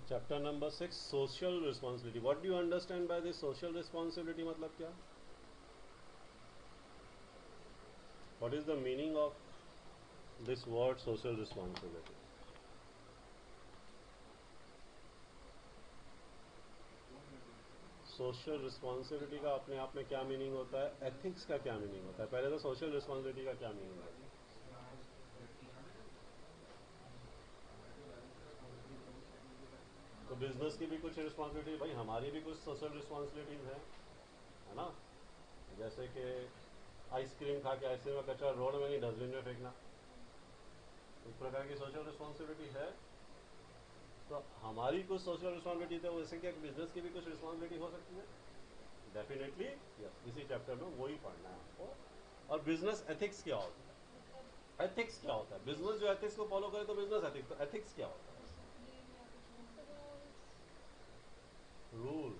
Chapter number 6 social responsibility. What do you understand by this social responsibility? मतलब क्या? What is the meaning of this word social responsibility? Social responsibility का अपने आप में क्या meaning होता है? एथिक्स का क्या मीनिंग होता है? पहले तो सोशल रिस्पॉन्सिबिलिटी का क्या मीनिंग है? तो बिजनेस की भी कुछ रिस्पॉन्सिबिलिटी, भाई हमारी भी कुछ सोशल रिस्पॉन्सिबिलिटीज हैं, है ना? जैसे कि आइसक्रीम खा के आइसक्रीम का कचरा रोड में नहीं डस्टबिन में फेंकना, इस प्रकार की सोशल रिस्पॉन्सिबिलिटी है. तो हमारी कुछ सोशल रिस्पॉन्सिबिलिटी है, वैसे कि बिजनेस की भी कुछ रिस्पॉन्सिबिलिटी हो सकती है. Definitely yes. इसी चैप्टर में वही पढ़ना है आपको. और बिजनेस एथिक्स क्या होता है? एथिक्स क्या होता है? बिजनेस जो एथिक्स को फॉलो करे तो बिजनेस एथिक्स. तो एथिक्स क्या होता है? रूल.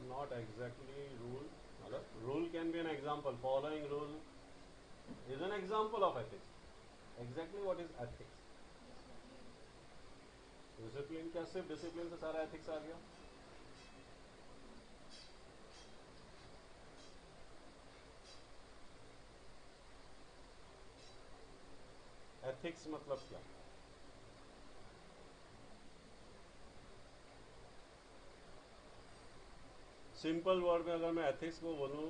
Not exactly rule. मतलब rule can be an example. Following rule is an example of ethics. Exactly what is ethics? Discipline. क्या सिर्फ डिसिप्लिन से सारा एथिक्स आ गया? एथिक्स मतलब क्या? सिंपल वर्ड में अगर मैं एथिक्स को बोलूं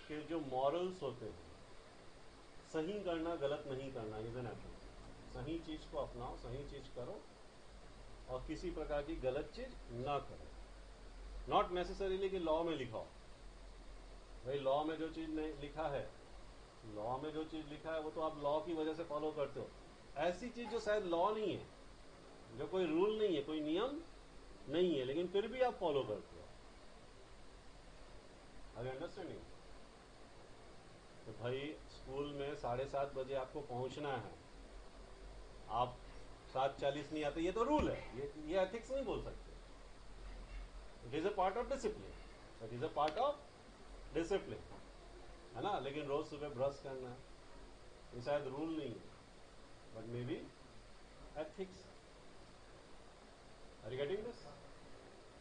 कि जो मॉरल्स होते हैं, सही करना गलत नहीं करना, इज एन एथिक्स. सही चीज को अपनाओ, सही चीज करो और किसी प्रकार की गलत चीज ना करो. नॉट नेसेसरीली कि लॉ में लिखा हो. भाई लॉ में जो चीज नहीं लिखा है, लॉ में जो चीज लिखा है वो तो आप लॉ की वजह से फॉलो करते हो. ऐसी चीज जो शायद लॉ नहीं है, जो कोई रूल नहीं है, कोई नियम नहीं है, लेकिन फिर भी आप फॉलो करते हो. Are you understanding? तो भाई स्कूल में 7:30 बजे आपको पहुंचना है, आप 7:40 नहीं आते, ये तो रूल है. ये एथिक्स नहीं बोल सकते. It is a part of discipline. It is a part of discipline, है ना? लेकिन रोज सुबह ब्रश करना है, ये शायद रूल नहीं है, but may be ethics. Are you getting this?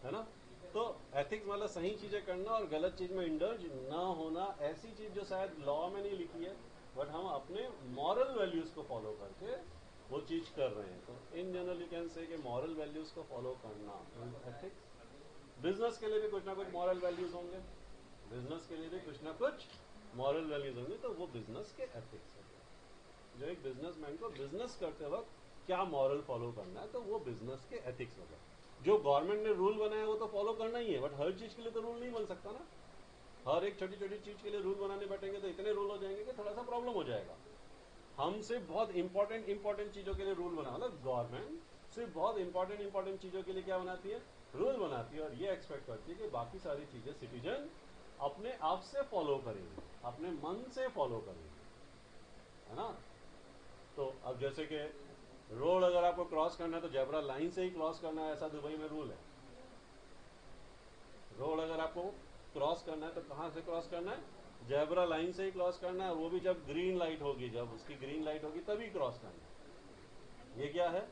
है ना? तो एथिक्स मतलब सही चीजें करना और गलत चीज में इंडल्ज ना होना. ऐसी चीज जो शायद लॉ में नहीं लिखी है, बट हम अपने मॉरल वैल्यूज को फॉलो करके वो चीज कर रहे हैं. तो in general you can say कि मॉरल वैल्यूज को फॉलो करना एथिक्स. बिजनेस के लिए भी कुछ ना कुछ मॉरल वैल्यूज होंगे. बिजनेस के लिए भी कुछ ना कुछ मॉरल वैल्यूज होंगे, तो वो बिजनेस के एथिक्स हो गए. जो एक बिजनेसमैन को बिजनेस करते वक्त क्या मॉरल फॉलो करना है, तो वो बिजनेस के एथिक्स हो गए. जो गवर्नमेंट ने रूल बनाया वो तो फॉलो करना ही है, बट हर चीज के लिए तो रूल नहीं बन सकता ना. हर एक छोटी छोटी चीज के लिए रूल बनाने बैठेंगे तो इतने रूल हो जाएंगे कि थोड़ा सा प्रॉब्लम हो जाएगा. हम सिर्फ बहुत इंपॉर्टेंट चीजों के लिए रूल बना, मतलब गवर्नमेंट सिर्फ बहुत इंपॉर्टेंट चीजों के लिए क्या बनाती है? रूल बनाती है. और ये एक्सपेक्ट करती है कि बाकी सारी चीजें सिटीजन अपने आप से फॉलो करेंगे, अपने मन से फॉलो करेंगे, है ना? तो अब जैसे कि रोड अगर आपको क्रॉस करना है तो जेब्रा लाइन से ही क्रॉस करना है, ऐसा दुबई में रूल है. रोड अगर आपको क्रॉस करना है तो कहां से क्रॉस करना है? जेब्रा लाइन से ही क्रॉस करना है. वो भी जब ग्रीन लाइट होगी, जब उसकी ग्रीन लाइट होगी तभी क्रॉस करना है. ये क्या है?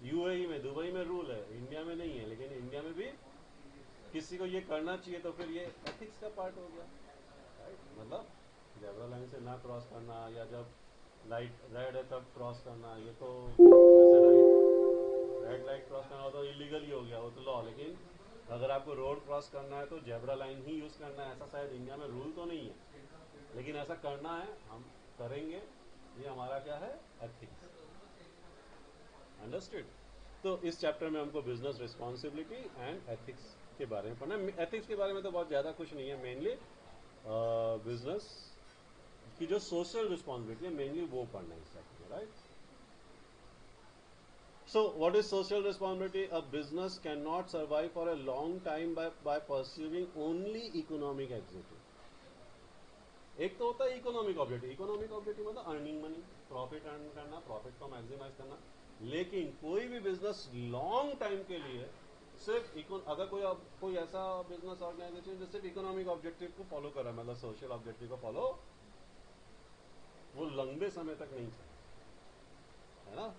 यूएई में, दुबई में रूल है, इंडिया में नहीं है. लेकिन इंडिया में भी किसी को ये करना चाहिए, तो फिर ये एथिक्स का पार्ट हो गया, राइट? मतलब जेब्रा लाइन से ना क्रॉस करना, या जब लाइट रेड है तब क्रॉस करना, ये तो वैसे रेड लाइट क्रॉस करना हो तो इलीगल ही हो गया, वो तो लॉ. लेकिन अगर आपको रोड क्रॉस करना है तो जेब्रा लाइन ही यूज करना है, ऐसा शायद इंडिया में रूल तो नहीं है, लेकिन ऐसा करना है, हम करेंगे. ये हमारा क्या है? एथिक्स. अंडरस्टूड? तो इस चैप्टर में हमको बिजनेस रिस्पॉन्सिबिलिटी एंड एथिक्स के बारे में पढ़ना है. एथिक्स के बारे में तो बहुत ज़्यादा कुछ नहीं है. मेनली बिजनेस की जो सोशल रिस्पॉन्सिबिलिटी है, मेनली वो पढ़ना है इस चैप्टर में, right? So, what is social responsibility? A business cannot survive for a long time by pursuing only economic objective. एक तो होता है इकोनॉमिक ऑब्जेक्टिव. इकोनॉमिक ऑब्जेक्टिव मतलब अर्निंग मनी, प्रॉफिट अर्न करना, प्रॉफिट को मैक्सिमाइज करना. लेकिन कोई भी बिजनेस लॉन्ग टाइम के लिए सिर्फ अगर कोई ऐसा बिजनेस ऑर्गेनाइजेशन जो सिर्फ इकोनॉमिक ऑब्जेक्टिव को फॉलो कर रहा है, मतलब सोशल ऑब्जेक्टिव को फॉलो, वो लंबे समय तक नहीं चलेगा, है ना?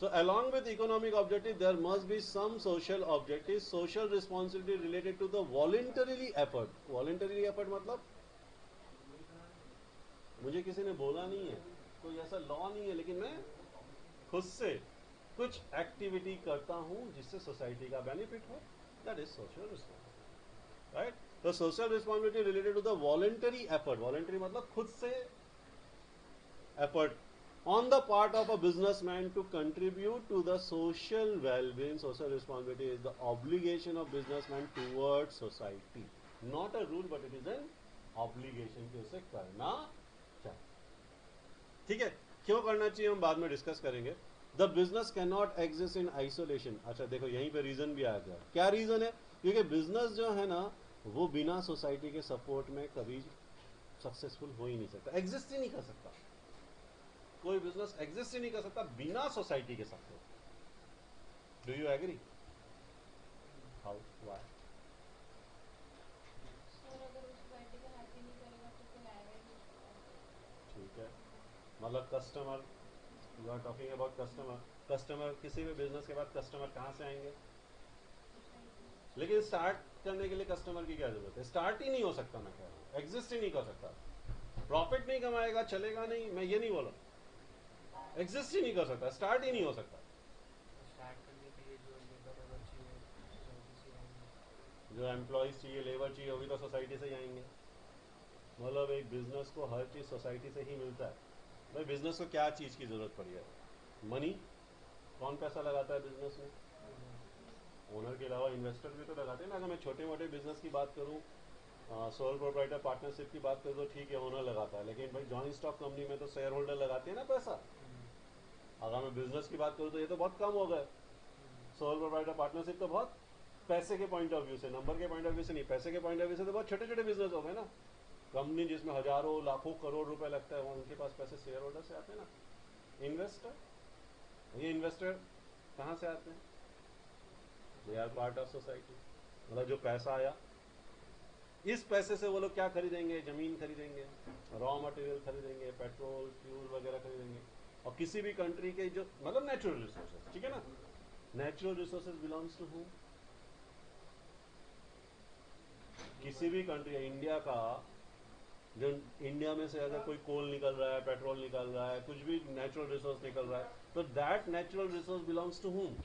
So along with economic objective, there must be some social objectives, social responsibility related to the voluntarily effort. Voluntarily effort मतलब मुझे किसी ने बोला नहीं है, कोई ऐसा लॉ नहीं है, लेकिन मैं खुद से कुछ एक्टिविटी करता हूं जिससे सोसाइटी का बेनिफिट हो. That is social responsibility, right. तो social responsibility related to the voluntary effort. Voluntary मतलब खुद से effort on the part of a businessman to contribute to the social well-being. Social responsibility is the obligation of businessman towards society, not a rule but it is an obligation कि उसे करना चाहिए. ठीक है, क्यों करना चाहिए हम बाद में डिस्कस करेंगे. The business can not exist in isolation. अच्छा देखो यहीं पे रीजन भी आ गया. क्या रीजन है? क्योंकि बिजनेस जो है ना वो बिना सोसाइटी के सपोर्ट में कभी सक्सेसफुल हो ही नहीं सकता, एग्जिस्ट ही नहीं कर सकता. कोई बिजनेस एग्जिस्ट ही नहीं कर सकता बिना सोसाइटी के support. Do you agree? How? Why? ठीक है, मतलब customer, you are talking about customer. Customer किसी भी बिजनेस के बाद कस्टमर कहाँ से आएंगे? लेकिन स्टार्ट करने के लिए कस्टमर की क्या जरूरत है? स्टार्ट ही नहीं हो सकता, मैं कह रहा हूँ एग्जिस्ट ही नहीं कर सकता. प्रॉफिट नहीं कमाएगा, चलेगा नहीं, मैं ये नहीं बोला. एग्जिस्ट ही नहीं कर सकता, स्टार्ट ही नहीं हो सकता. जो एम्प्लॉयज चाहिए, लेबर चाहिए, वो भी तो सोसाइटी से ही आएंगे. मतलब एक बिजनेस को हर चीज सोसाइटी से ही मिलता है. भाई बिजनेस को क्या चीज की जरूरत पड़ी है? मनी. कौन पैसा लगाता है बिजनेस में? ओनर के अलावा इन्वेस्टर भी तो लगाते हैं ना. अगर मैं छोटे मोटे बिजनेस की बात करूं, सोल प्रोप्राइटर पार्टनरशिप की बात करूं तो ठीक है ओनर लगाता है, लेकिन भाई जॉइंट स्टॉक कंपनी में तो शेयर होल्डर लगाते हैं ना पैसा. अगर मैं बिजनेस की बात करूं तो ये तो बहुत कम हो गए. सोल प्रोप्राइटर पार्टनरशिप तो बहुत पैसे के पॉइंट ऑफ व्यू से, नंबर के पॉइंट ऑफ व्यू से नहीं, पैसे के पॉइंट ऑफ व्यू से तो बहुत छोटे छोटे बिजनेस हो गए ना. कंपनी जिसमें हजारों लाखों करोड़ रुपए लगता है, उनके पास पैसे शेयर होल्डर से आते हैं ना. इन्वेस्टर, ये इन्वेस्टर कहाँ से आते हैं? They are part of society. मतलब जो पैसा आया, इस पैसे से वो लोग क्या खरीदेंगे? जमीन खरीदेंगे, रॉ मटेरियल खरीदेंगे, पेट्रोल फ्यूल वगैरह खरीदेंगे. और किसी भी कंट्री के जो मतलब नेचुरल रिसोर्सेज, ठीक है ना, natural resources belongs to whom? किसी भी कंट्री, इंडिया का, जो इंडिया में से अगर कोई कोल निकल रहा है, पेट्रोल निकल रहा है, कुछ भी नेचुरल रिसोर्स निकल रहा है, तो that natural resource belongs to whom?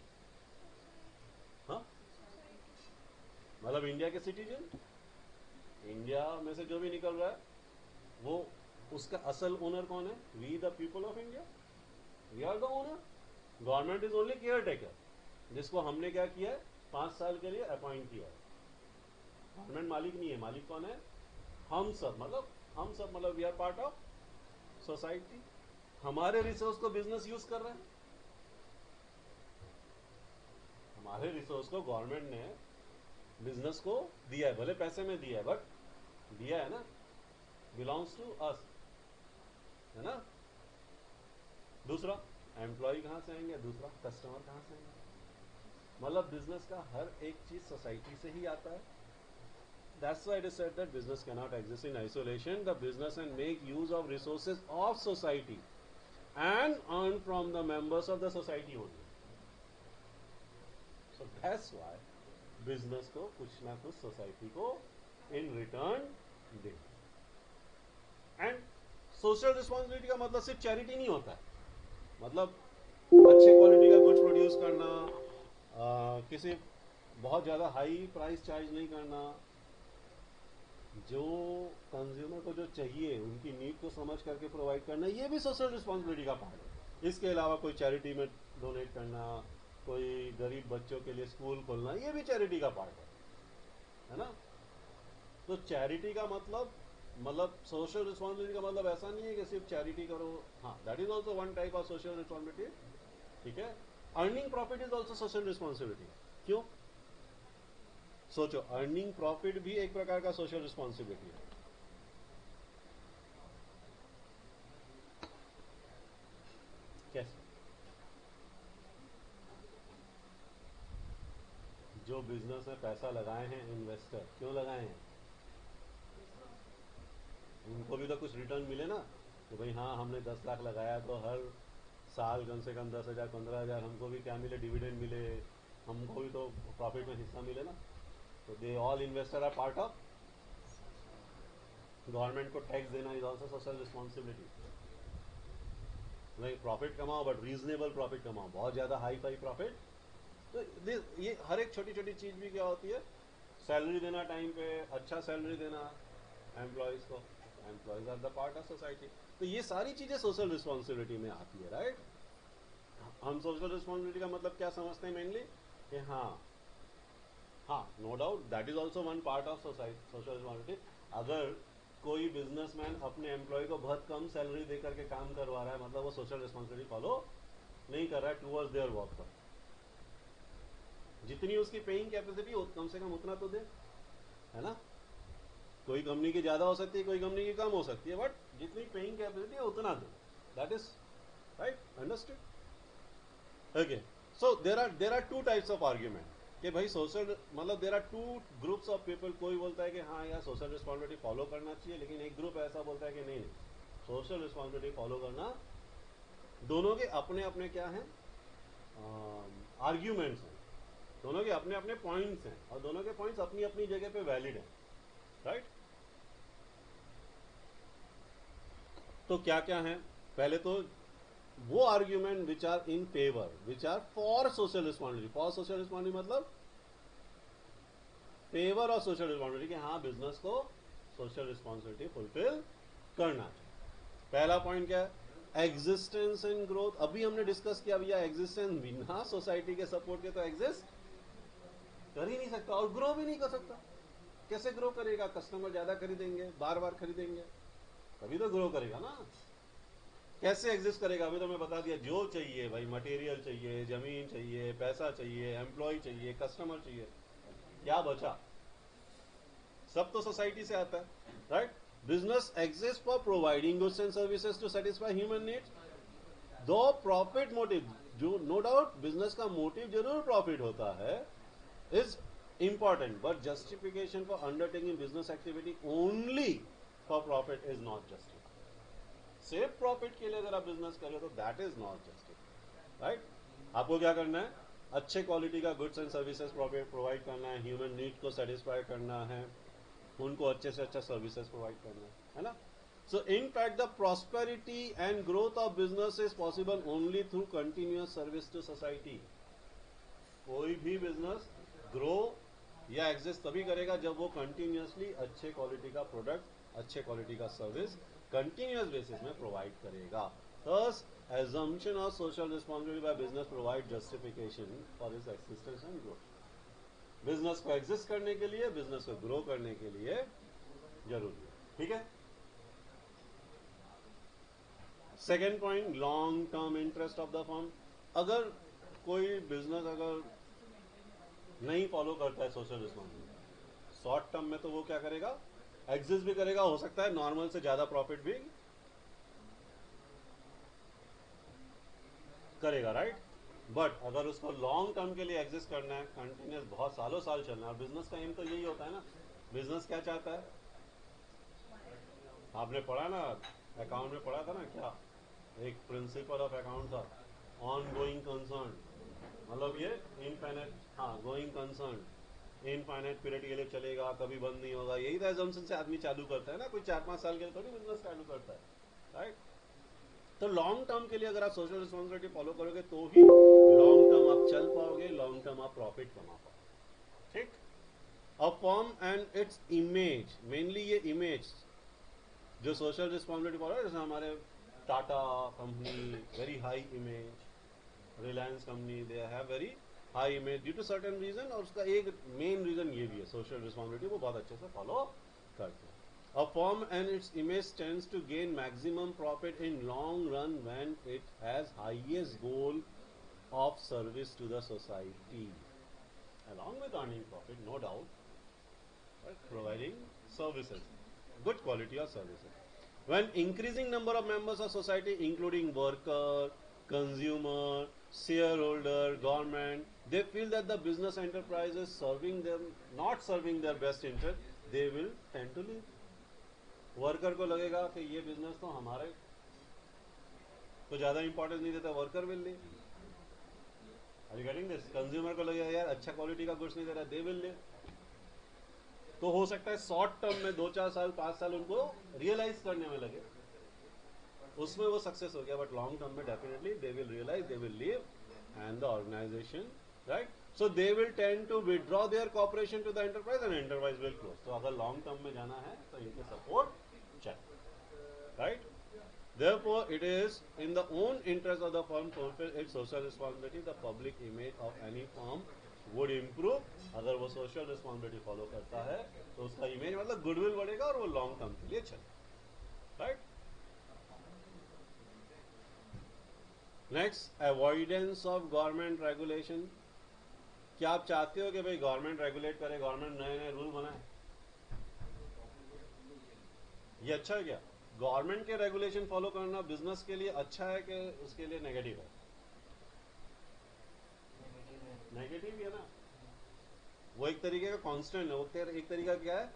हाँ, मतलब इंडिया के सिटीजन. इंडिया में से जो भी निकल रहा है वो, उसका असल ओनर कौन है? We the people of India, we are the owner. Government is only care taker, जिसको हमने क्या किया है? 5 साल के लिए अपॉइंट किया है. गवर्नमेंट मालिक नहीं है. मालिक कौन है? हम सब. मतलब हम सब मतलब we are part of society. हमारे रिसोर्स को बिजनेस यूज कर रहे हैं. हमारे रिसोर्स को गवर्नमेंट ने बिजनेस को दिया है, भले पैसे में दिया है बट दिया है ना, बिलोंग्स टू अस, है ना. दूसरा, एम्प्लॉय कहां से आएंगे? दूसरा, कस्टमर कहां से आएंगे? मतलब बिजनेस का हर एक चीज सोसाइटी से ही आता है. That's why it is said that business cannot exist in isolation. The businessman make use of resources of society and earn from the members of the society only. So that's why business को कुछ ना कुछ society को in return they. And social responsibility का मतलब सिर्फ charity नहीं होता है. मतलब अच्छे क्वालिटी का गुड्स प्रोड्यूस करना, किसी बहुत ज़्यादा हाई प्राइस चार्ज नहीं करना, जो कंज्यूमर को जो चाहिए उनकी नीड को समझ करके प्रोवाइड करना, ये भी सोशल रिस्पॉन्सिबिलिटी का पार्ट है. इसके अलावा कोई चैरिटी में डोनेट करना, कोई गरीब बच्चों के लिए स्कूल खोलना, ये भी चैरिटी का पार्ट है ना. तो चैरिटी का मतलब सोशल रिस्पॉन्सिबिलिटी का मतलब ऐसा नहीं है कि सिर्फ चैरिटी करो. हाँ, that is also one type of social responsibility. ठीक है. Earning profit is also social responsibility. क्यों? सोचो, अर्निंग प्रॉफिट भी एक प्रकार का सोशल रिस्पॉन्सिबिलिटी है. कैसे? जो बिजनेस में पैसा लगाए हैं इन्वेस्टर, क्यों लगाए हैं? उनको भी तो कुछ रिटर्न मिले ना. तो भाई हाँ, हमने 10 लाख लगाया तो हर साल कम से कम 10,000 15,000 हमको भी क्या मिले, डिविडेंड मिले, हमको भी तो प्रॉफिट में हिस्सा मिले ना. तो they all investor are part of. Government को टैक्स देना इज ऑल्सो सोशल रिस्पॉन्सिबिलिटी. नहीं प्रॉफिट कमाओ बट रीजनेबल प्रॉफिट कमाओ, बहुत ज़्यादा हाई फाई प्रॉफिट. तो ये हर एक छोटी छोटी चीज़ भी क्या होती है, सैलरी देना टाइम पे, अच्छा सैलरी देना एम्प्लॉयज़ को. Employees are the part of society. तो ये सारी चीज़ें सोशल रिस्पॉन्सिबिलिटी में आती है. राइट. हम सोशल रिस्पॉन्सिबिलिटी का मतलब क्या समझते हैं मेनली कि हाँ no doubt that is also one part of society social responsibility. अगर कोई बिजनेसमैन अपने एम्प्लॉय को बहुत कम सैलरी दे करके काम करवा रहा है, मतलब वो सोशल रिस्पॉन्सिबिलिटी फॉलो नहीं कर रहा है टूवर्ड्स देयर वर्क पर. जितनी उसकी पेइंग कैपेसिटी कम से कम उतना तो दे, है ना. कोई कंपनी की ज्यादा हो सकती है, कोई कंपनी की कम हो सकती है, बट जितनी पेइंग कैपेसिटी है उतना दे. That is right. Understood. Okay. So there are two types of argument कि भाई सोशल मतलब there are two groups of people. कोई बोलता है कि हाँ यार सोशल रिस्पॉन्सिबिलिटी फॉलो करना चाहिए, लेकिन एक ग्रुप ऐसा बोलता है कि नहीं सोशल रिस्पॉन्सिबिलिटी फॉलो करना. दोनों के अपने अपने क्या हैं आर्ग्यूमेंट्स हैं, दोनों के अपने अपने पॉइंट्स हैं, और दोनों के पॉइंट्स अपनी अपनी जगह पे वैलिड हैं. राइट. तो क्या क्या है, पहले तो वो argument which are in favour, which are for social responsibility. For social responsibility मतलब फेवर ऑफ सोशल रिस्पॉन्सिबिलिटी कि हाँ बिजनेस को सोशल रिस्पॉन्सिबिलिटी फुलफिल करना चाहिए. पहला पॉइंट क्या है, एग्जिस्टेंस एंड ग्रोथ. अभी हमने डिस्कस किया भैया एग्जिस्टेंस बिना सोसाइटी के सपोर्ट के तो एग्जिस्ट कर ही नहीं सकता और ग्रो भी नहीं कर सकता. कैसे ग्रो करेगा, कस्टमर ज्यादा खरीदेंगे, बार बार खरीदेंगे, तभी तो ग्रो करेगा ना. कैसे एग्जिस्ट करेगा, अभी तो मैं बता दिया. जो चाहिए भाई, मटेरियल चाहिए, जमीन चाहिए, पैसा चाहिए, एम्प्लॉय चाहिए, कस्टमर चाहिए, क्या बचा, सब तो सोसाइटी से आता है. Right. Business exist for providing goods and services to satisfy human needs. Though profit motive, जो नो डाउट बिजनेस का मोटिव जरूर प्रॉफिट होता है, is important, but justification for undertaking business activity only for profit is not justified. सिर्फ profit के लिए अगर आप बिजनेस कर रहे हो तो that is not justified. Right. आपको क्या करना है, अच्छे क्वालिटी का गुड्स एंड सर्विसेज प्रोवाइड करना है, ह्यूमन नीड को सेटिस्फाई करना है, उनको अच्छे से अच्छा सर्विसेज प्रोवाइड करना है ना. So in fact the prosperity and growth of business is possible only through continuous service to society. कोई भी बिजनेस ग्रो या एग्जिस्ट तभी करेगा जब वो कंटिन्यूअसली अच्छे क्वालिटी का प्रोडक्ट, अच्छे क्वालिटी का सर्विस कंटिन्यूअस बेसिस में प्रोवाइड करेगा. Thus, assumption of social responsibility by business provide justification for its existence and growth. Business को एग्जिस्ट करने के लिए, बिजनेस को ग्रो करने के लिए जरूरी है. ठीक है. Second point, long term interest of the firm. अगर कोई बिजनेस अगर नहीं फॉलो करता है सोशल रिस्पॉन्सिबिलिटी, शॉर्ट टर्म में तो वो क्या करेगा, एग्जिस्ट भी करेगा, हो सकता है नॉर्मल से ज्यादा प्रॉफिट भी करेगा. राइट. बट अगर उसको लॉन्ग टर्म के लिए एग्जिस्ट करना है, कंटिन्यूस बहुत सालों साल चलना है, और बिजनेस का एम तो यही होता है ना. बिजनेस क्या चाहता है, आपने पढ़ा ना, अकाउंट में पढ़ा था ना, क्या एक प्रिंसिपल ऑफ अकाउंट था, ऑन गोइंग कंसर्न. मतलब ये इनफाइनाइट, हाँ गोइंग कंसर्न, इनफाइनाइट पीरियड के लिए चलेगा, कभी बंद नहीं होगा. यही था एजम्पशन से आदमी चालू करता है ना. कोई 4-5 साल के लिए थोड़ी बिजनेस चालू करता है. राइट. तो लॉन्ग टर्म के लिए अगर आप सोशल रिस्पॉन्सिबिलिटी फॉलो करोगे तो ही लॉन्ग टर्म आप चल पाओगे, लॉन्ग टर्म आप प्रॉफिट कमा पाओगे. ठीक. A firm and its image, mainly ये इमेज जो सोशल रिस्पॉन्सिबिलिटी फॉलो, जैसे हमारे Tata company very high image, Reliance company they have very high image due to certain reason, और उसका एक मेन रीजन ये भी है सोशल रिस्पॉन्सिबिलिटी वो बहुत अच्छे से फॉलो करते हैं. A firm and its image tends to gain maximum profit in long run when it has highest goal of service to the society, along with earning profit, no doubt, right? Providing services, good quality of services. When increasing number of members of society, including worker, consumer, shareholder, government, they feel that the business enterprise is serving them, not serving their best interest, they will tend to leave. Worker को लगेगा कि ये business तो हमारे तो ज़्यादा importance नहीं देता, worker will leave. Are you getting this? Consumer को लगेगा यार अच्छा क्वालिटी का गुड्स नहीं दे रहा, दे विल लीव। तो हो सकता है शॉर्ट टर्म में 2-4 साल 5 साल उनको रियलाइज करने में लगे, उसमें वो सक्सेस हो गया, बट लॉन्ग टर्म में definitely they will realise, they will leave and the organisation, right? So they will tend to withdraw their cooperation to the enterprise and enterprise will close. तो अगर लॉन्ग टर्म में जाना है तो इनके support चाहिए, right? Therefore, it is in the own interest of the firm to fulfill its social responsibility. The public image of any firm would improve. अगर वो social responsibility follow करता है तो उसका image मतलब goodwill बढ़ेगा और वो long term के लिए चलेगा, right? Next, avoidance of government regulation. क्या आप चाहते हो कि भाई गवर्नमेंट रेगुलेट करे, गवर्नमेंट नए नए रूल बनाए? ये अच्छा है क्या? गवर्नमेंट के रेगुलेशन फॉलो करना बिजनेस के लिए अच्छा है कि उसके लिए नेगेटिव है? नेगेटिव ही है ना। वो एक तरीके का कांस्टेंट है, वो एक तरीका क्या है,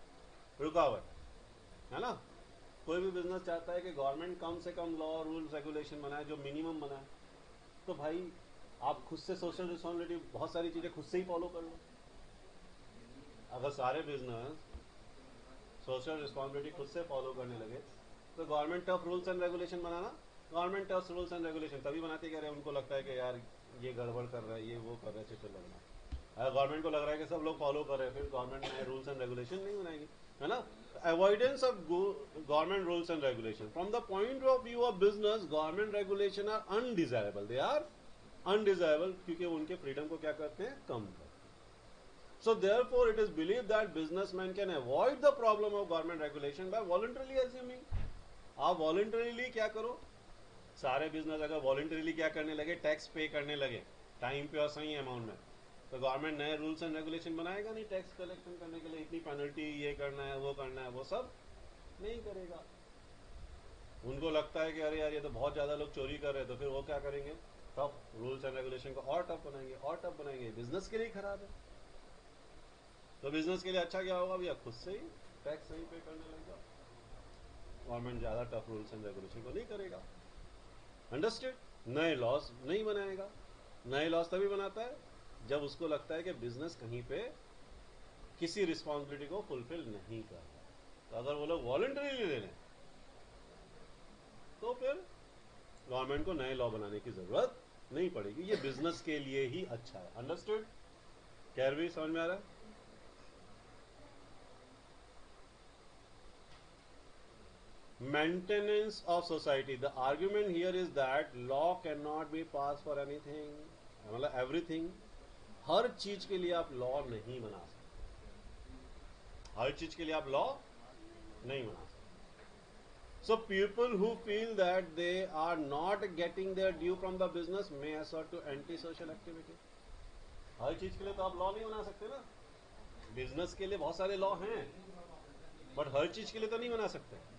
रुकावट है ना। कोई भी बिजनेस चाहता है कि गवर्नमेंट कम से कम लॉ रूल्स रेगुलेशन बनाए, जो मिनिमम बनाए। तो भाई आप खुद से सोशल रिस्पॉन्सिबिलिटी बहुत सारी चीजें खुद से ही फॉलो कर लो। अगर सारे बिजनेस सोशल रिस्पॉन्सिबिलिटी खुद से फॉलो करने लगे तो government tough rules and regulation banana, government tough rules and regulation तभी बनाती है कि अरे उनको लगता है कि यार ये गड़बड़ कर रहा है, ये वो कर रहा है, चिट्ठे लगना। अगर गवर्नमेंट को लग रहा है कि सब लोग फॉलो कर रहे हैं, फिर गवर्नमेंट नए रूल्स एंड रेगुलेशन नहीं बनाएगी, है ना। Avoidance of government rules and regulation from the point of view of business, government regulation are undesirable, they are undesirable, क्योंकि उनके फ्रीडम को क्या करते हैं, कम करते हैं। So therefore, it is believed that businessmen can avoid the problem of government regulation by voluntarily assuming. आप voluntarily क्या करो, सारे बिजनेस अगर voluntarily क्या करने लगे, टैक्स पे करने लगे टाइम पे और सही अमाउंट में, तो गवर्नमेंट नए रूल्स एंड रेगुलेशन बनाएगा नहीं टैक्स कलेक्शन करने के लिए, इतनी पेनल्टी, ये करना है, वो करना है, वो सब नहीं करेगा। उनको लगता है कि अरे यार ये तो बहुत ज्यादा लोग चोरी कर रहे हैं, तो फिर वो क्या करेंगे, टफ रूल्स एंड रेगुलेशन को और टफ बनाएंगे, और टफ बनाएंगे। बिजनेस के लिए खराब है। तो बिजनेस के लिए अच्छा क्या होगा भैया, खुद से ही टैक्स सही पे करने लग जाओ, गवर्नमेंट ज्यादा टफ रूल्स एंड रेगुलेशन को नहीं करेगा। अंडरस्टैंड? नए लॉस नहीं बनाएगा। नए लॉस तभी बनाता है जब उसको लगता है कि बिजनेस कहीं पे किसी रिस्पॉन्सिबिलिटी को फुलफिल नहीं कर रहा। तो अगर वो लोग वॉलंटरीली ले लें तो फिर गवर्नमेंट को नए लॉ बनाने की जरूरत नहीं पड़ेगी। ये बिजनेस के लिए ही अच्छा है। अंडरस्टूड? कैरवी समझ में आ रहा है? Maintenance of society. The argument here is that law cannot be passed for anything, मतलब everything. हर चीज के लिए आप लॉ नहीं बना सकते, हर चीज के लिए आप लॉ नहीं बना सकते। So people who feel that they are not getting their due from the business may assert to anti-social activity. हर चीज के लिए तो आप लॉ नहीं बना सकते ना। बिजनेस के लिए बहुत सारे लॉ हैं, बट हर चीज के लिए तो नहीं बना सकते।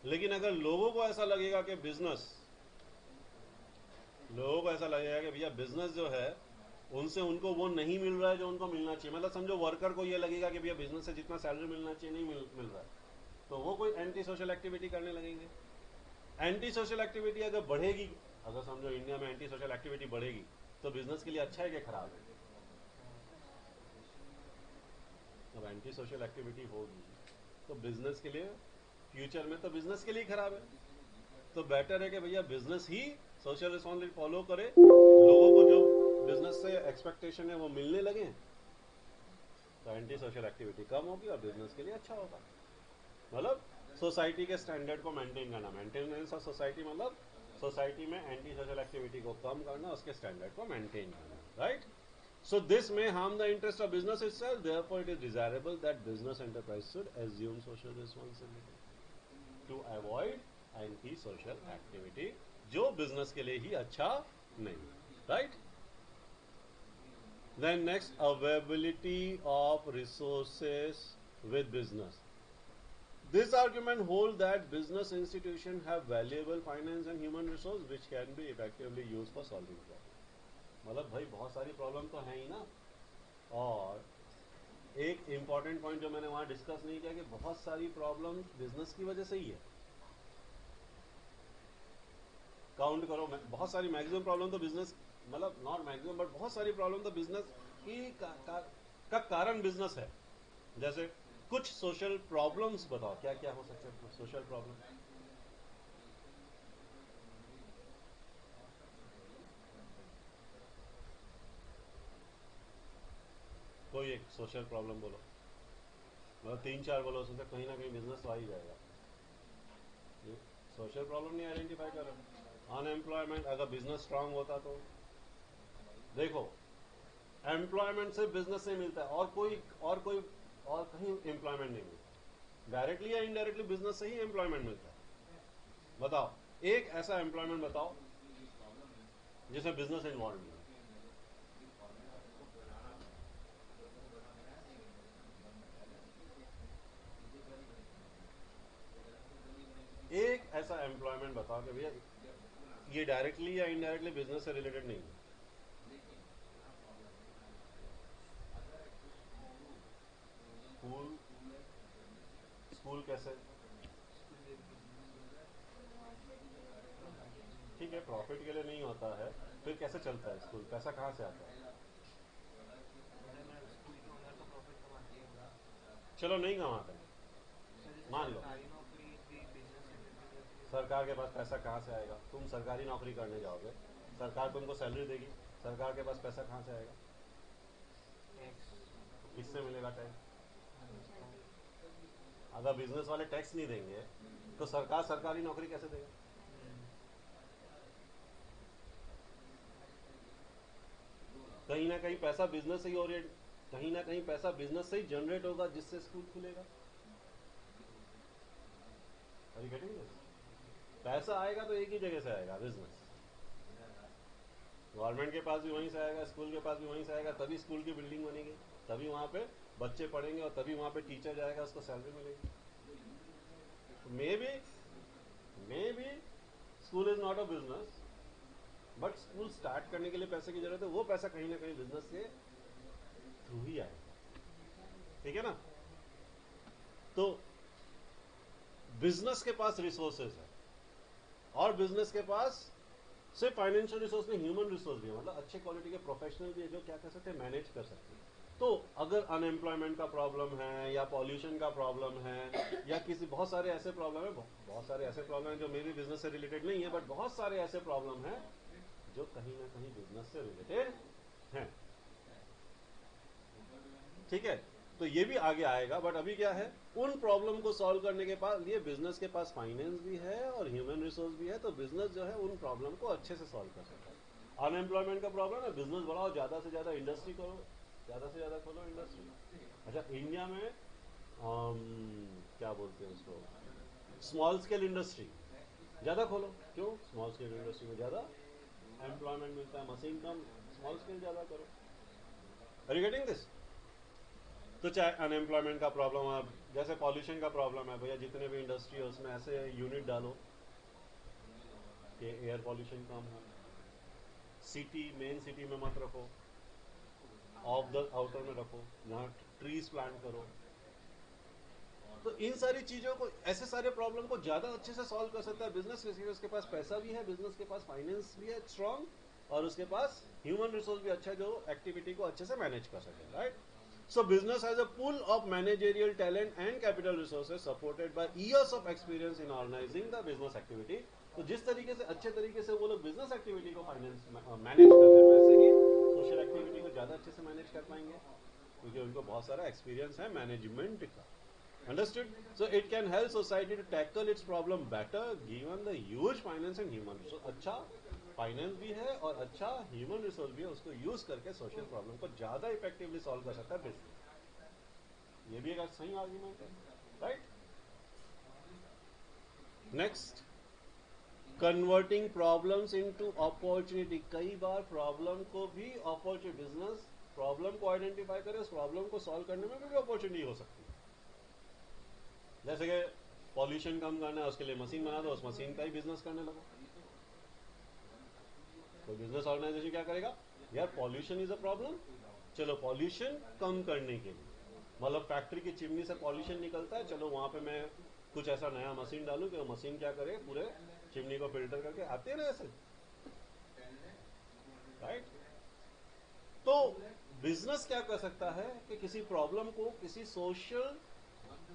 लेकिन अगर लोगों को ऐसा लगेगा कि लोगों को ऐसा लगेगा कि भैया बिजनेस जो है उनसे उनको वो नहीं मिल रहा है जो उनको मिलना चाहिए, मतलब समझो वर्कर को ये लगेगा कि भैया बिजनेस से जितना सैलरी मिलना चाहिए नहीं मिल रहा है, तो वो कोई एंटी सोशल एक्टिविटी करने लगेंगे। एंटी सोशल एक्टिविटी अगर बढ़ेगी, अगर समझो इंडिया में एंटी सोशल एक्टिविटी बढ़ेगी, तो बिजनेस के लिए अच्छा है कि खराब है? अब एंटी सोशल एक्टिविटी होगी तो बिजनेस के लिए, फ्यूचर में तो बिजनेस के लिए खराब है। तो बेटर है कि भैया बिजनेस ही सोशल रिस्पॉन्सिबिलिटी फॉलो करे, लोगों को जो बिजनेस से एक्सपेक्टेशन है वो मिलने लगे, तो एंटी सोशल एक्टिविटी कम होगी और बिजनेस के लिए अच्छा होगा। मतलब सोसाइटी के स्टैंडर्ड को मेंटेन करना, मेंटेनेंस ऑफ सोसाइटी मतलब सोसाइटी में एंटी सोशल एक्टिविटी को कम करना, उसके स्टैंडर्ड को मेंटेन करना, right? So this may harm the interest of business itself. Therefore, it is desirable that business enterprise should assume social responsibility to avoid anti-social activity, जो business के लिए ही अच्छा नहीं, right? Then next, availability of resources with business. This argument holds that business institutions have valuable finance and human resource which can be effectively used for solving problems. मतलब भाई बहुत सारी problem तो है ही ना। और एक इंपॉर्टेंट पॉइंट जो मैंने वहां डिस्कस नहीं किया कि बहुत सारी प्रॉब्लम बिजनेस की वजह से ही है। काउंट करो, बहुत सारी मैक्सिमम प्रॉब्लम तो बिजनेस, मतलब नॉट मैक्सिमम बट बहुत सारी प्रॉब्लम तो बिजनेस की का कारण बिजनेस है। जैसे कुछ सोशल प्रॉब्लम्स बताओ, क्या क्या हो सकते हैं सोशल प्रॉब्लम? कोई एक सोशल प्रॉब्लम बोलो, मतलब 3-4 बोलो, उसमें कहीं ना कहीं बिजनेस तो आ ही जाएगा। सोशल प्रॉब्लम नहीं आइडेंटिफाई करो। अनएम्प्लॉयमेंट, अगर बिजनेस स्ट्रांग होता तो देखो, एम्प्लॉयमेंट से बिजनेस से मिलता है, और कहीं एम्प्लॉयमेंट नहीं मिलता। डायरेक्टली या इनडायरेक्टली बिजनेस से ही एम्प्लॉयमेंट मिलता है। बताओ एक ऐसा एम्प्लॉयमेंट बताओ जिसमें बिजनेस इन्वॉल्व नहीं है। एक ऐसा एम्प्लॉयमेंट बताओ कि भैया ये डायरेक्टली या इनडायरेक्टली बिजनेस से रिलेटेड नहीं है। स्कूल, स्कूल कैसे? ठीक है, प्रॉफिट के लिए नहीं होता है, फिर कैसे चलता है स्कूल? पैसा कहाँ से आता है? चलो नहीं कमाते हैं, मान लो सरकार के पास पैसा कहाँ से आएगा? तुम सरकारी नौकरी करने जाओगे, सरकार तुमको सैलरी देगी, सरकार के पास पैसा कहाँ से आएगा? किससे मिलेगा टैक्स? अगर बिजनेस वाले टैक्स नहीं देंगे तो सरकार सरकारी नौकरी कैसे देगा? कहीं ना कहीं पैसा बिजनेस से ही ओरिएंट, कहीं ना कहीं पैसा बिजनेस से ही जनरेट होगा जिससे स्कूल खुलेगा। Are you getting this? पैसा आएगा तो एक ही जगह से आएगा, बिजनेस। गवर्नमेंट के पास भी वहीं से आएगा, स्कूल के पास भी वहीं से आएगा, तभी स्कूल की बिल्डिंग बनेगी, तभी वहां पे बच्चे पढ़ेंगे और तभी वहां पे टीचर जाएगा, उसको सैलरी मिलेगी। May be school is not a business, but school start करने के लिए पैसे की जरूरत है, वो पैसा कहीं ना कहीं बिजनेस के थ्रू ही आएगा। ठीक है ना? तो बिजनेस के पास रिसोर्सेज है, और बिजनेस के पास सिर्फ फाइनेंशियल रिसोर्स नहीं, ह्यूमन रिसोर्स भी है, मतलब अच्छे क्वालिटी के प्रोफेशनल भी है जो क्या कर सकते हैं, मैनेज कर सकते हैं। तो अगर अनएम्प्लॉयमेंट का प्रॉब्लम है, या पॉल्यूशन का प्रॉब्लम है, या किसी बहुत सारे ऐसे प्रॉब्लम है, बहुत सारे ऐसे प्रॉब्लम है जो मेरी बिजनेस से रिलेटेड नहीं है, बट बहुत सारे ऐसे प्रॉब्लम है जो कहीं ना कहीं बिजनेस से रिलेटेड हैं। ठीक है, तो ये भी आगे आएगा, बट अभी क्या है, उन प्रॉब्लम को सॉल्व करने के लिए बिजनेस के पास फाइनेंस भी है और ह्यूमन रिसोर्स भी है, तो बिजनेस जो है उन प्रॉब्लम को अच्छे से सॉल्व कर सकता है। अनएम्प्लॉयमेंट का प्रॉब्लम है, बिजनेस बढ़ाओ, ज्यादा से ज्यादा इंडस्ट्री करो, ज्यादा से ज्यादा खोलो इंडस्ट्री। अच्छा, इंडिया में क्या बोलते हैं उसको, स्मॉल स्केल इंडस्ट्री ज्यादा खोलो। क्यों? स्मॉल स्केल इंडस्ट्री में ज्यादा एम्प्लॉयमेंट मिलता है, मशीन कम, स्मॉल स्केल ज्यादा करो। Are you getting this? तो चाहे अनएम्प्लॉयमेंट का प्रॉब्लम है, जैसे पॉल्यूशन का प्रॉब्लम है, भैया जितने भी इंडस्ट्री है उसमें ऐसे यूनिट डालो कि एयर पॉल्यूशन कम हो। सिटी, मेन सिटी में मत रखो, ऑफ द आउटर में रखो, यहाँ ट्रीज प्लांट करो। तो इन सारी चीजों को, ऐसे सारे प्रॉब्लम को ज्यादा अच्छे से सॉल्व कर सकता है बिजनेस, क्योंकि उसके पास पैसा भी है, बिजनेस के पास फाइनेंस भी है स्ट्रांग, और उसके पास ह्यूमन रिसोर्स भी अच्छा है जो एक्टिविटी को अच्छे से मैनेज कर सके, right? So business has a pool of managerial talent and capital resources supported by years of experience in organizing the business activity. तो जिस तरीके से अच्छे तरीके से वो लोग बिजनेस एक्टिविटी को फाइनेंस मैनेज करते हैं, वैसे ही सोशल एक्टिविटी को ज्यादा अच्छे से मैनेज कर पाएंगे, क्योंकि उनको बहुत सारा एक्सपीरियंस है मैनेजमेंट का। Understood? So it can help society to tackle its problem better given the huge finance and human resource. अच्छा फाइनेंस भी है और अच्छा ह्यूमन रिसोर्स भी है, उसको यूज करके सोशल प्रॉब्लम को ज्यादा इफेक्टिवली सॉल्व कर सकता है बिजनेस। ये भी एक सही आर्ग्यूमेंट है, right? Next, converting problems into opportunity. कई बार प्रॉब्लम को भी अपॉर्चुनिटी, बिजनेस प्रॉब्लम को आइडेंटिफाई करे, उस प्रॉब्लम को सॉल्व करने में भी अपॉर्चुनिटी हो सकती है। जैसे कि पॉल्यूशन कम करना है, उसके लिए मशीन बना दो, उस मशीन का ही बिजनेस करने लगो। तो बिजनेस ऑर्गेनाइजेशन क्या करेगा, यार पॉल्यूशन इज अ प्रॉब्लम, चलो पॉल्यूशन कम करने के लिए, मतलब फैक्ट्री की चिमनी से पॉल्यूशन निकलता है, चलो वहां पे मैं कुछ ऐसा नया मशीन डालूं कि वो मशीन क्या करे, पूरे चिमनी को फिल्टर करके आते हैं ना ऐसे, राइट? तो बिजनेस क्या कर सकता है कि किसी प्रॉब्लम को, किसी सोशल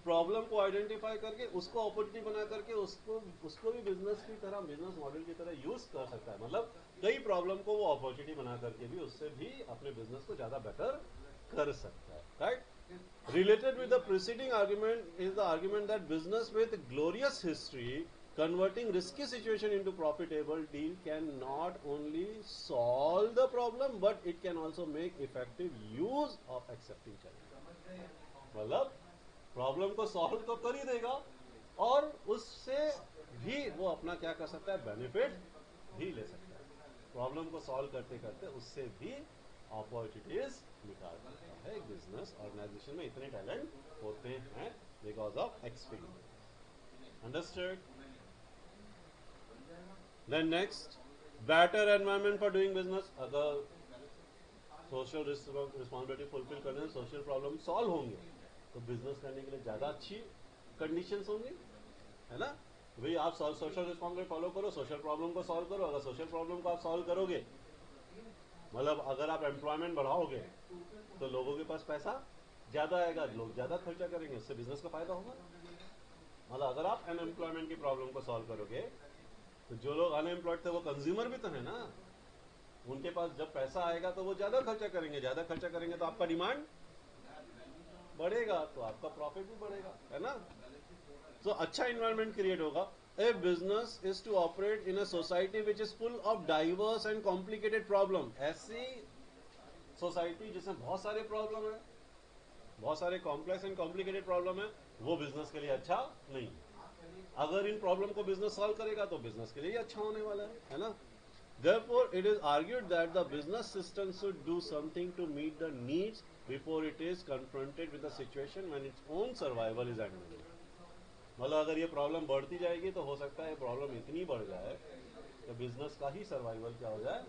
प्रॉब्लम को आइडेंटिफाई करके उसको अपॉर्चुनिटी बना करके उसको भी बिजनेस की तरह, बिजनेस मॉडल की तरह यूज कर सकता है। मतलब कई प्रॉब्लम को वो अपॉर्चुनिटी बना करके भी उससे भी अपने बिजनेस को ज्यादा बेटर कर सकता है, right? Related with the preceding argument is the argument that business with glorious history converting risky situation into profitable deal can not only solve the problem but it can also make effective use of accepting challenge। मतलब problem को solve तो कर ही देगा और उससे भी वो अपना क्या कर सकता है, बेनिफिट भी ले सकता है। प्रॉब्लम को सॉल्व करते करते उससे भी अपॉर्चुनिटीज निकाल सकता है। बिजनेस ऑर्गेनाइजेशन में इतने टैलेंट होते हैं because of experience. Understood? Then next, better environment for doing business. अगर सोशल रिस्पॉन्सिबिलिटी फुलफिल करने से सोशल प्रॉब्लम सॉल्व होंगे तो बिजनेस करने के लिए ज्यादा अच्छी कंडीशंस होंगी, है ना? भाई आप सोशल रिस्पॉन्सिबिलिटी फॉलो करो, सोशल प्रॉब्लम को सॉल्व करो। अगर सोशल प्रॉब्लम को आप सॉल्व करोगे, मतलब अगर आप एम्प्लॉयमेंट बढ़ाओगे तो लोगों के पास पैसा ज्यादा आएगा, लोग ज्यादा खर्चा करेंगे, इससे बिजनेस का फायदा होगा। मतलब अगर आप अनएम्प्लॉयमेंट की प्रॉब्लम को सॉल्व करोगे तो जो लोग अनएम्प्लॉयड थे वो कंज्यूमर भी तो है ना, उनके पास जब पैसा आएगा तो वो ज्यादा खर्चा करेंगे, ज्यादा खर्चा करेंगे तो आपका डिमांड बढ़ेगा तो आपका प्रॉफिट भी बढ़ेगा, है ना? तो अच्छा इन्वायरमेंट क्रिएट होगा। A business is to operate in a society which is full of diverse and complicated problem. ऐसी सोसाइटी जिसमें बहुत सारे प्रॉब्लम है, बहुत सारे कॉम्प्लेक्स एंड कॉम्प्लिकेटेड प्रॉब्लम है, वो बिजनेस के लिए अच्छा नहीं। अगर इन प्रॉब्लम को बिजनेस सॉल्व करेगा तो बिजनेस के लिए अच्छा होने वाला है ना? Therefore, it is argued that the business system should do something to meet the needs before it is confronted with a situation when its own survival is at stake। मतलब अगर ये प्रॉब्लम बढ़ती जाएगी तो हो सकता है ये प्रॉब्लम इतनी बढ़ जाए कि बिजनेस का ही सर्वाइवल क्या हो जाए,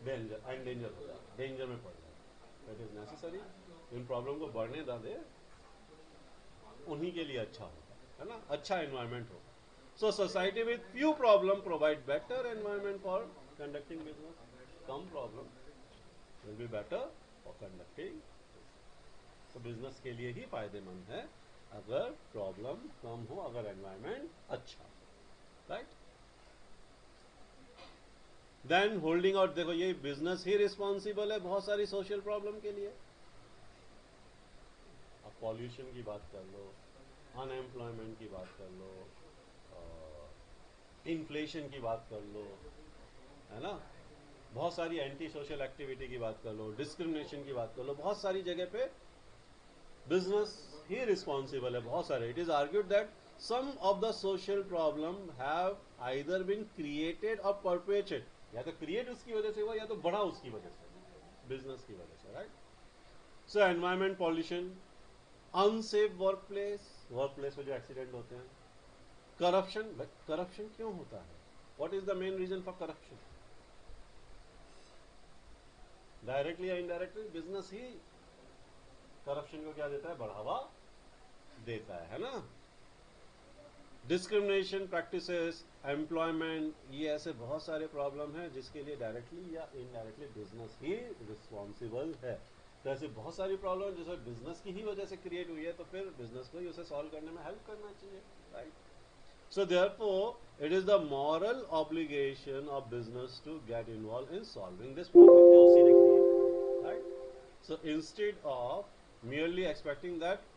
डेंजर हो जाए, डेंजर में पड़ जाए। It is necessary in problem को बढ़ने ना दे, उन्हीं के लिए अच्छा होगा, है ना? अच्छा एनवायरमेंट होगा। So society with few problem provide better environment for conducting business. कम problem will be better for conducting. तो बिजनेस के लिए ही फायदेमंद है अगर प्रॉब्लम कम हो, अगर एनवायरमेंट अच्छा हो, राइट? देन होल्डिंग आउट, देखो ये बिजनेस ही रिस्पॉन्सिबल है बहुत सारी सोशल प्रॉब्लम के लिए। अब पॉल्यूशन की बात कर लो, अनएम्प्लॉयमेंट की बात कर लो, इन्फ्लेशन की बात कर लो, है ना? बहुत सारी एंटी सोशल एक्टिविटी की बात कर लो, डिस्क्रिमिनेशन की बात कर लो, बहुत सारी जगह पे बिजनेस ही रिस्पॉन्सिबल है, बहुत सारे। It is argued that some of the social problem have either been created और परपेचुएटेड, या तो क्रिएट उसकी वजह से हुआ या तो बढ़ा उसकी वजह से, बिजनेस की वजह से, राइट? सो environment pollution, unsafe work place में जो एक्सीडेंट होते हैं, करप्शन। करप्शन क्यों होता है? What is the main reason for corruption? Directly या इनडायरेक्टली बिजनेस ही करप्शन को क्या देता है, बढ़ावा देता है ना? डिस्क्रिमिनेशन प्रैक्टिसेस, एम्प्लॉयमेंट, ये ऐसे बहुत सारे प्रॉब्लम हैं जिसके लिए डायरेक्टली या इनडायरेक्टली बिजनेस ही रिस्पॉन्सिबल है। तो ऐसे बहुत सारी प्रॉब्लम जैसे बिजनेस की ही वजह से क्रिएट हुई है, तो फिर बिजनेस को ही उसे सॉल्व करने में हेल्प करना चाहिए, right? So therefore, it is the moral obligation of business to get involved in solving this problem जो उसी ने create, right? So instead of merely expecting that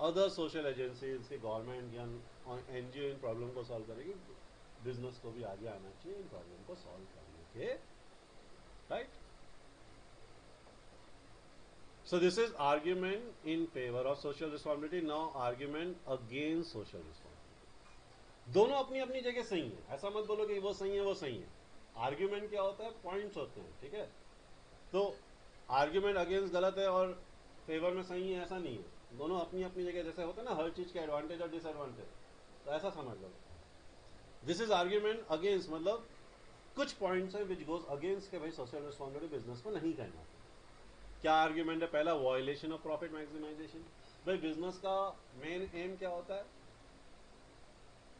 other social agencies, government या NGO इन problem को solve करेगी, business को भी आगे आना चाहिए इन प्रॉब्लम को सॉल्व करने के, right? So this is argument in favor of social responsibility. Now argument against social responsibility. दोनों अपनी अपनी जगह सही है, ऐसा मत बोलो कि वो सही है वो सही है। आर्ग्यूमेंट क्या होता है, पॉइंट्स होते हैं, ठीक है? तो आर्ग्यूमेंट अगेंस्ट गलत है और फेवर में सही है, ऐसा नहीं है। दोनों अपनी अपनी जगह, जैसे होता है ना हर चीज के एडवांटेज और डिसएडवांटेज, तो ऐसा समझ लो। दिस इज आर्ग्यूमेंट अगेंस्ट, मतलब कुछ पॉइंट्स है विच गोज अगेंस्ट के भाई सोशल रिस्पॉन्सिबिलिटी बिजनेस को नहीं करना। क्या आर्ग्यूमेंट है? पहला, वायलेशन ऑफ प्रॉफिट मैक्सिमाइजेशन। भाई बिजनेस का मेन एम क्या होता है?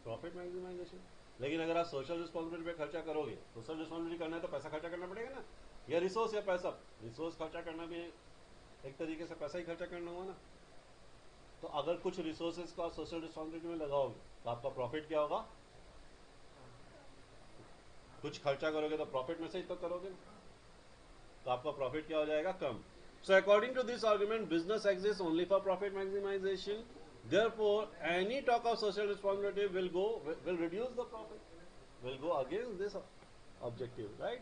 Profit maximisation. लेकिन अगर आप सोशल रिस्पॉन्सिबिलिटी पे खर्चा करोगे, सोशल रिस्पॉन्सिबिलिटी करना है तो पैसा खर्चा करना पड़ेगा ना, या रिसोर्स या पैसा, रिसोर्स खर्चा करना भी एक तरीके से पैसा ही खर्चा करना हुआ ना। तो अगर कुछ रिसोर्सेज को आप सोशल रिस्पॉन्सिबिलिटी में लगाओगे तो आपका प्रॉफिट क्या होगा? कुछ खर्चा करोगे तो प्रॉफिट में से ही तो करोगे, तो आपका प्रॉफिट क्या हो जाएगा? कम। So according to this argument, business exists only for profit maximization. Therefore, any talk of social responsibility will reduce the profit, will go against this objective, right?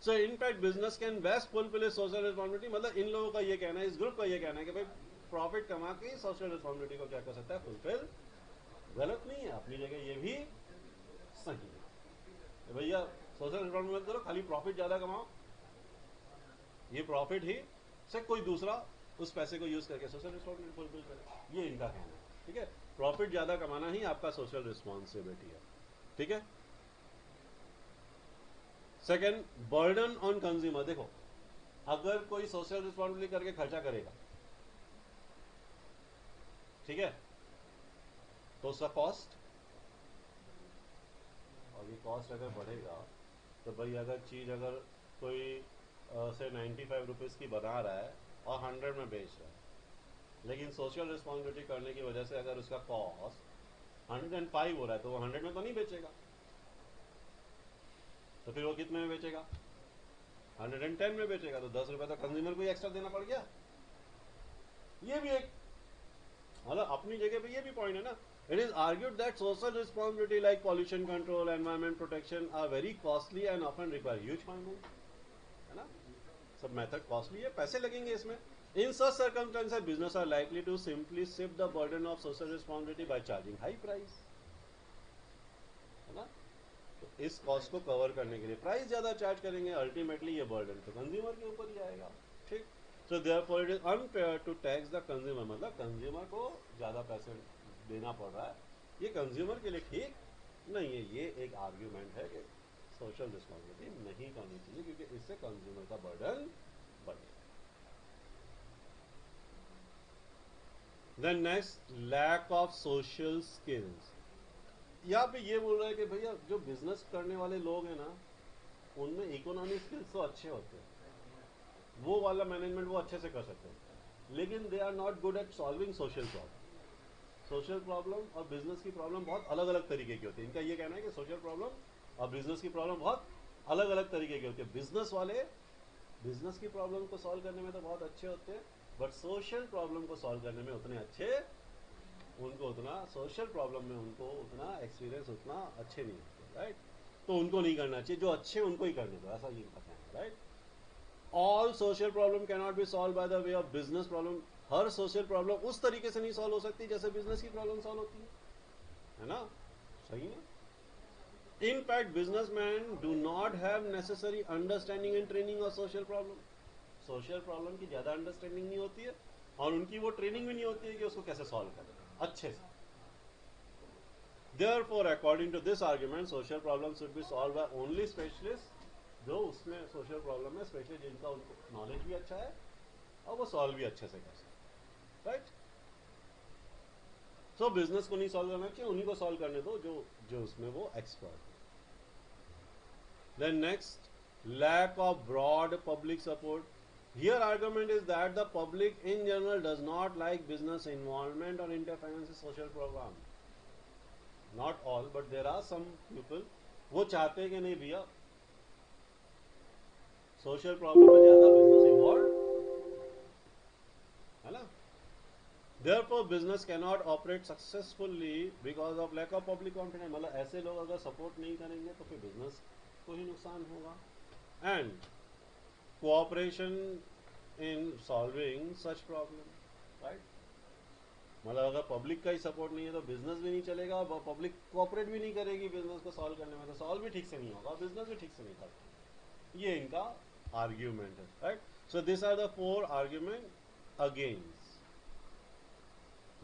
So in fact, business can best fulfill its social responsibility. मतलब इन लोगों का ये कहना है, इस group का ये कहना है कि भाई प्रॉफिट कमा के सोशल रिस्पॉन्सिबिलिटी को क्या कर सकता है? फुलफिल। गलत नहीं है, अपनी जगह ये भी सही है। भैया सोशल रिस्पॉन्सिबिलिटी करो, खाली प्रॉफिट ज्यादा कमाओ, ये प्रॉफिट ही से कोई दूसरा उस पैसे को यूज करके सोशल रिस्पॉन्सिबिलिटी फुलफिल करे, ये इनका कहना है। ठीक है, प्रॉफिट ज्यादा कमाना ही आपका सोशल रिस्पॉन्सिबिलिटी है। ठीक है। Second, burden on consumer. देखो, अगर कोई सोशल रिस्पॉन्सिबिलिटी करके खर्चा करेगा, ठीक है, तो उसका कॉस्ट, और ये कॉस्ट अगर बढ़ेगा तो भाई अगर चीज अगर कोई से 95 रुपीज की बना रहा है और 100 में बेच रहा है, लेकिन सोशल रिस्पॉन्सिबिलिटी करने की वजह से अगर उसका कॉस्ट 105 हो रहा है तो वो 100 में तो नहीं बेचेगा, तो फिर वो कितने में बेचेगा? 110 में बेचेगा। तो 10 रुपए तो कंज्यूमर को ही एक्स्ट्रा देना पड़ गया। ये भी एक मतलब अपनी जगह पे ये भी पॉइंट है ना। It is argued that social responsibility like pollution control, environment protection are very costly and often require huge finance, है ना। सब मेथड कॉस्टली है, पैसे लगेंगे इसमें। In such circumstances, business are likely to simply shift the burden of social responsibility by charging high price, है ना। तो इस कॉस्ट को कवर करने के लिए प्राइस ज्यादा चार्ज करेंगे, अल्टीमेटली ये बर्डन तो कंज्यूमर के ऊपर ही आएगा। ठीक। So therefore it is unfair to tax the consumer, मतलब कंज्यूमर को ज्यादा पैसे देना पड़ रहा है, ये कंज्यूमर के लिए ठीक नहीं है। ये एक आर्ग्यूमेंट है कि सोशल रिस्पॉन्सिबिलिटी नहीं करनी चाहिए क्योंकि इससे कंज्यूमर का बर्डन बढ़ेगा। Then next, lack of social skills. यहाँ पे ये बोल रहा है कि भैया जो बिजनेस करने वाले लोग हैं ना, उनमें इकोनॉमिक स्किल्स तो अच्छे होते हैं, वो वाला मैनेजमेंट वो अच्छे से कर सकते हैं, लेकिन they are not good at solving social problem. Social problem और बिजनेस की प्रॉब्लम बहुत अलग अलग तरीके की होती है। इनका ये कहना है कि सोशल प्रॉब्लम और बिजनेस की प्रॉब्लम बहुत अलग अलग तरीके की होती है। बिजनेस वाले बिजनेस की प्रॉब्लम को सॉल्व करने में तो बहुत अच्छे होते हैं, बट सोशल प्रॉब्लम को सॉल्व करने में उतने अच्छे, उनको उतना सोशल प्रॉब्लम में उनको उतना एक्सपीरियंस उतना अच्छे नहीं होते, राइट। तो उनको नहीं करना चाहिए, जो अच्छे उनको ही करने दो, ऐसा ये कहना है, right. All social problem can not be solve by the way of business problem. Her social problem उस तरीके से नहीं सॉल्व हो सकती जैसे बिजनेस की प्रॉब्लम सॉल्व होती है ना। सही है। In fact, businessmen do not have necessary understanding and training of social problem. Social problem की ज्यादा अंडरस्टैंडिंग नहीं होती है और उनकी वो ट्रेनिंग भी नहीं होती है कि उसको कैसे सॉल्व करें अच्छे से। Therefore, according to this argument, social problems should be solved by only specialists, जो उसमें सोशल प्रॉब्लम में स्पेशलिस्ट, जिनका उनको नॉलेज भी अच्छा है और वो सॉल्व भी अच्छे से कर सकते, राइट। सो बिजनेस को नहीं सॉल्व करना चाहिए, उन्हीं को सॉल्व करने दो जो जो उसमें वो expert. Then next, lack of broad public support. Here argument is that the public in general does not like business involvement or interference in social program. Not all, but there are some people वो चाहते हैं कि नहीं भैया social problem में ज्यादा business involve, है ना। Therefore, business cannot operate successfully because of lack of public confidence. मतलब ऐसे लोग अगर सपोर्ट नहीं करेंगे तो फिर बिजनेस को ही नुकसान होगा। And cooperation in solving such problem, right? मतलब अगर पब्लिक का ही सपोर्ट नहीं है तो बिजनेस भी नहीं चलेगा और पब्लिक कोऑपरेट भी नहीं करेगी बिजनेस को सॉल्व करने में, तो सॉल्व भी ठीक से नहीं होगा, बिजनेस भी ठीक से नहीं करता। ये इनका आर्ग्यूमेंट है, right. So this are the 4 argument against.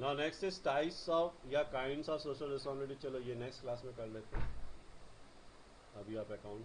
Now next is types of या काइंड्स ऑफ सोशल रिस्पॉन्सिबिलिटी। चलो ये नेक्स्ट क्लास में कर लेते हैं, अभी आप अकाउंट